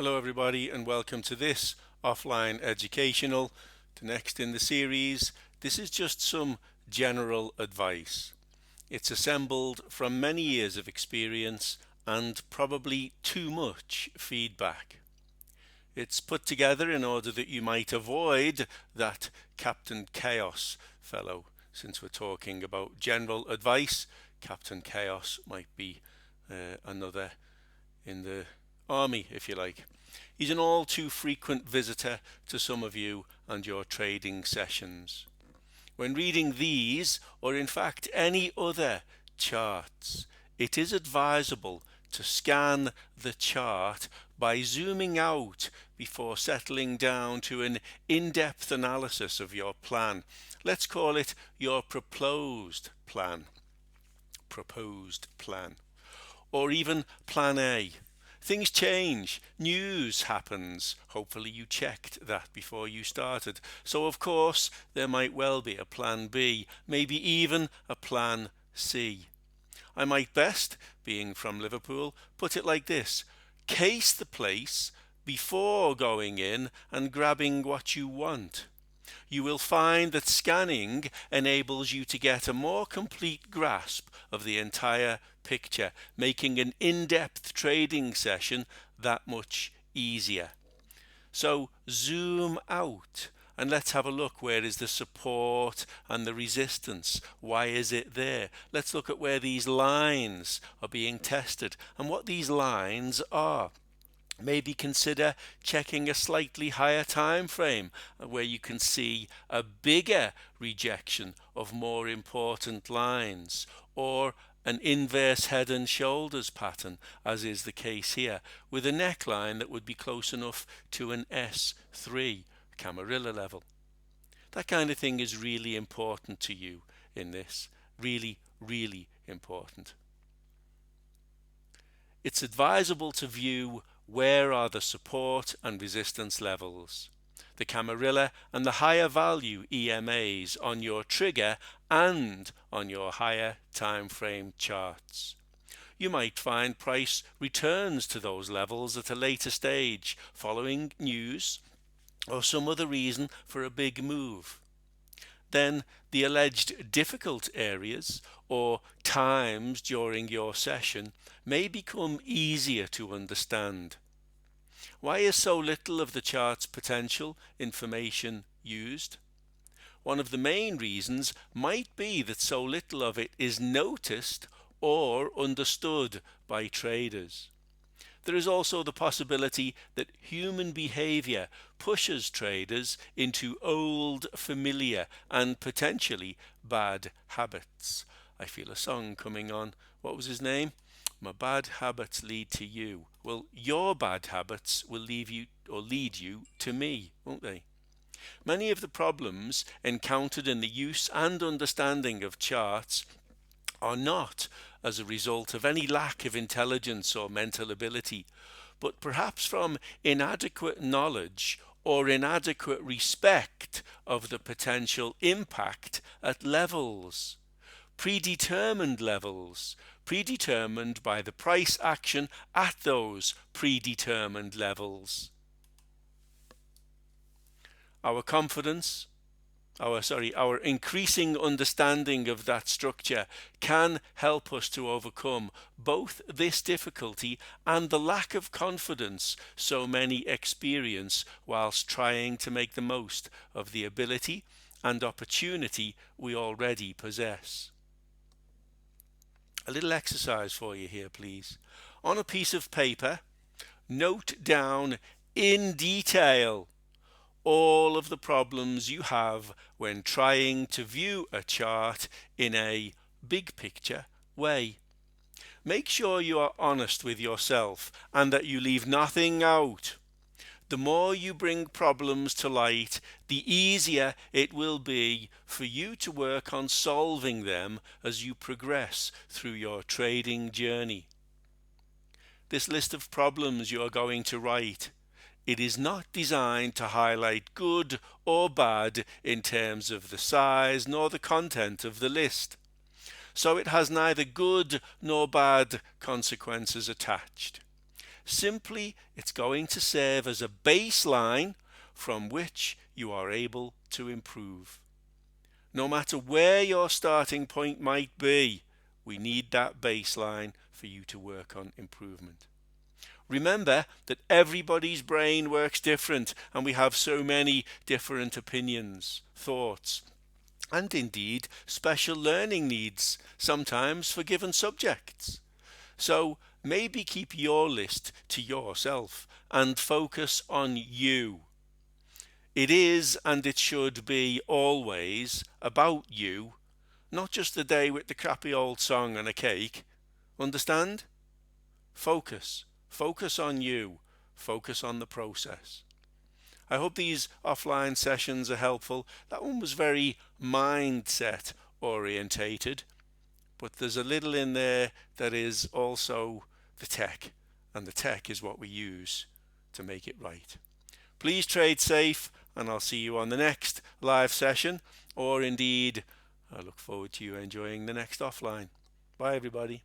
Hello everybody and welcome to this offline educational, the next in the series. This is just some general advice. It's assembled from many years of experience and probably too much feedback. It's put together in order that you might avoid that Captain Chaos fellow. Since we're talking about general advice, Captain Chaos might be another in the army, if you like. He's an all too frequent visitor to some of you and your trading sessions. When reading these, or in fact any other charts, it is advisable to scan the chart by zooming out before settling down to an in-depth analysis of your plan. Let's call it your proposed plan. Or even plan A. Things change, news happens. Hopefully you checked that before you started. So of course there might well be a plan B, maybe even a plan C. I might best, being from Liverpool, put it like this: case the place before going in and grabbing what you want. You will find that scanning enables you to get a more complete grasp of the entire picture, making an in-depth trading session that much easier. So zoom out and let's have a look. Where is the support and the resistance? Why is it there? Let's look at where these lines are being tested and what these lines are. Maybe consider checking a slightly higher time frame where you can see a bigger rejection of more important lines, or an inverse head and shoulders pattern, as is the case here, with a neckline that would be close enough to an S3 Camarilla level. That kind of thing is really important to you in this. Really, really important. It's advisable to view where are the support and resistance levels, the Camarilla and the higher value EMAs on your trigger and on your higher time frame charts. You might find price returns to those levels at a later stage following news or some other reason for a big move. Then the alleged difficult areas or times during your session may become easier to understand. Why is so little of the chart's potential information used? One of the main reasons might be that so little of it is noticed or understood by traders. There is also the possibility that human behavior pushes traders into old, familiar and potentially bad habits. I feel a song coming on. What was his name? My bad habits lead to you. Well, your bad habits will lead you to me, won't they? Many of the problems encountered in the use and understanding of charts are not as a result of any lack of intelligence or mental ability, but perhaps from inadequate knowledge or inadequate respect of the potential impact at levels, predetermined by the price action at those predetermined levels. Our increasing understanding of that structure can help us to overcome both this difficulty and the lack of confidence so many experience whilst trying to make the most of the ability and opportunity we already possess. A little exercise for you here, please. On a piece of paper, note down in detail all of the problems you have when trying to view a chart in a big picture way. Make sure you are honest with yourself and that you leave nothing out. The more you bring problems to light, the easier it will be for you to work on solving them as you progress through your trading journey. This list of problems you are going to write, it is not designed to highlight good or bad in terms of the size nor the content of the list. So it has neither good nor bad consequences attached. Simply, it's going to serve as a baseline from which you are able to improve. No matter where your starting point might be, we need that baseline for you to work on improvement. Remember that everybody's brain works different, and we have so many different opinions, thoughts, and indeed special learning needs, sometimes for given subjects. So maybe keep your list to yourself and focus on you. It is, and it should be, always about you, not just the day with the crappy old song and a cake. Understand? Focus. Focus on you. Focus on the process. I hope these offline sessions are helpful. That one was very mindset orientated, but there's a little in there that is also the tech, and the tech is what we use to make it right. Please trade safe, and I'll see you on the next live session, or indeed I look forward to you enjoying the next offline. Bye everybody.